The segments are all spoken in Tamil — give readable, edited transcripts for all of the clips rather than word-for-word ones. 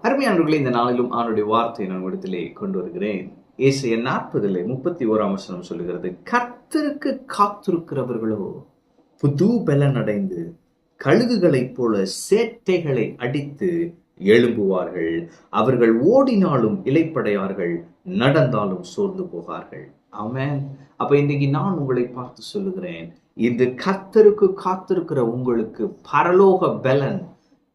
அருமையானவர்களே, இந்த நாளிலும் ஆண்டுடைய வார்த்தையை நான் இடத்திலே கொண்டு வருகிறேன். ஏசாயா 40:31 சொல்லுகிறது, கர்த்தருக்கு காத்திருக்கிறவர்களோ புது பலன் அடைந்து கழுகுகளைப் போல சேட்டைகளை அடித்து எழும்புவார்கள். அவர்கள் ஓடினாலும் இளைப்படையார்கள், நடந்தாலும் சோர்ந்து போகார்கள். ஆமென். அப்ப இன்றைக்கு நான் உங்களை பார்த்து சொல்லுகிறேன், இந்த கர்த்தருக்கு காத்திருக்கிற உங்களுக்கு பரலோக பலன்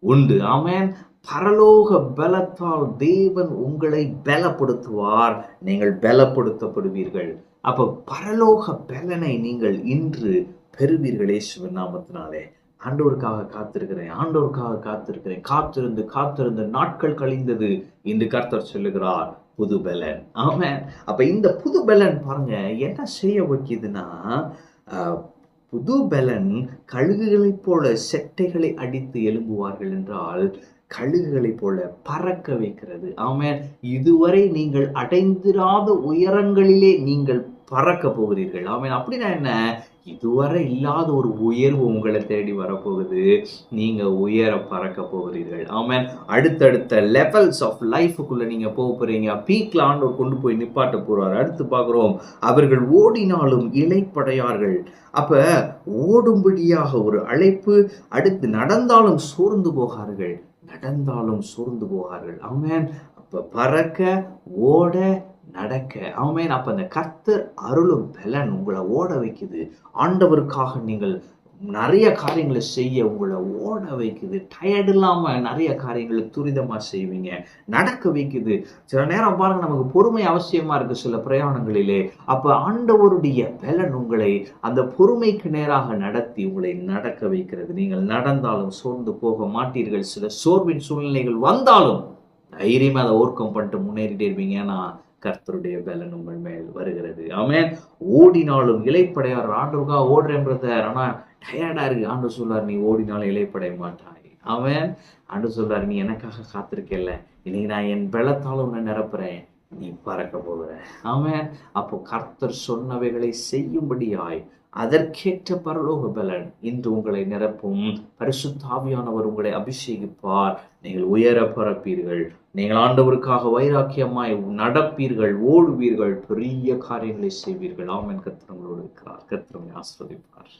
உண்டு. ஆமென். பரலோக பலத்தால் தேவன் உங்களை பலப்படுத்துவார். நீங்கள் பலப்படுத்தப்படுவீர்கள். அப்ப பரலோக பலனை நீங்கள் இன்று பெறுவீர்கள் இயேசுவின் நாமத்தினாலே. ஆண்டவருக்காக காத்திருக்கிறேன். காத்திருந்து நாட்கள் கழிந்தது. இன்று கர்த்தர் சொல்லுகிறார், புது பலன். ஆமென். அப்ப இந்த புது பலன் பாருங்க என்ன செய்ய வைக்குதுன்னா, புது பலன் கழுகுகளைப் போல செட்டைகளை அடித்து எழும்புவார்கள் என்றால் கழுகுகளைப் போல பறக்க வைக்கிறது. ஆமென். இதுவரை நீங்கள் அடைந்திராத உயரங்களிலே நீங்கள் பறக்க போகிறீர்கள். ஆமென். அப்படின்னா என்ன? இதுவரை இல்லாத ஒரு உயர்வு உங்களை தேடி வரப்போகுது. நீங்க உயர பறக்க போகிறீர்கள். ஆமென். அடுத்தடுத்த லெவல்ஸ் ஆஃப் லைஃபுக்குள்ள நீங்க போக போறீங்க. பீக்ல ஆண்டவர் கொண்டு போய் நிப்பாட்ட போறார். அடுத்து பார்க்கிறோம், அவர்கள் ஓடினாலும் இளைப்படையார்கள். அப்ப ஓடும்படியாக ஒரு அழைப்பு. அடுத்து நடந்தாலும் சோர்ந்து போகார்கள். ஆமென். அப்ப பறக்க, ஓட, நடக்க. ஆமென். அப்ப அந்த கர்த்தர் அருளும் பலன் உங்களை ஓட வைக்குது. ஆண்டவருக்காக நீங்கள் நிறைய காரியங்களை செய்ய உங்களை ஓட வைக்குது. டயர்ட் இல்லாம நிறைய காரியங்களை துரிதமா செய்வீங்க. நடக்க வைக்குது. சில நேரம் பாருங்க, நமக்கு பொறுமை அவசியமா இருக்கு சில பிரயாணங்களிலே. அப்ப ஆண்டவருடைய பலன் உங்களை அந்த பொறுமைக்கு நேராக நடத்தி உங்களை நடக்க வைக்கிறது. நீங்கள் நடந்தாலும் சோர்ந்து போக மாட்டீர்கள். சில சோர்வின் சூழ்நிலைகள் வந்தாலும் தைரியமா அதை ஓர்க்கம் பண்ணிட்டு முன்னேறிட்டே இருப்பீங்க. ஏன்னா கர்த்தருடைய பலன் உங்கள் மேல் வருகிறது. ஆமென். ஓடினாலும் இளைப்படையார். ஆண்டவருக்காக ஓடுறேன் பிரதர், ஆனா டயர்டா இருக்கு. ஆண்டவர் சொல்றாரு, நீ ஓடினாலும் இளைப்படைய மாட்டாய். ஆமென். ஆண்டவர் சொல்றாரு, நீ எனக்காக காத்திருக்கல, இன்னைக்கு நான் என் பலத்தால் உன்னை நிரப்புறேன், நீ பறக்க போகிற. ஆமென். அப்போ கர்த்தர் சொன்னவைகளை செய்யும்படியாய் அதற்கேற்ற பரலோக பலன் இன்று உங்களை நிரப்பும். பரிசுத்த ஆவியானவர் உங்களை அபிஷேகிப்பார். நீங்கள் உயர பறப்பீர்கள். நீங்கள் ஆண்டவருக்காக வைராக்கியமாய் நடப்பீர்கள், ஓடுவீர்கள், பெரிய காரியங்களை செய்வீர்கள். ஆமென். கர்த்தர் உங்களோடு இருக்கிறார். கர்த்தர் உங்களை ஆசீர்வதிப்பார்.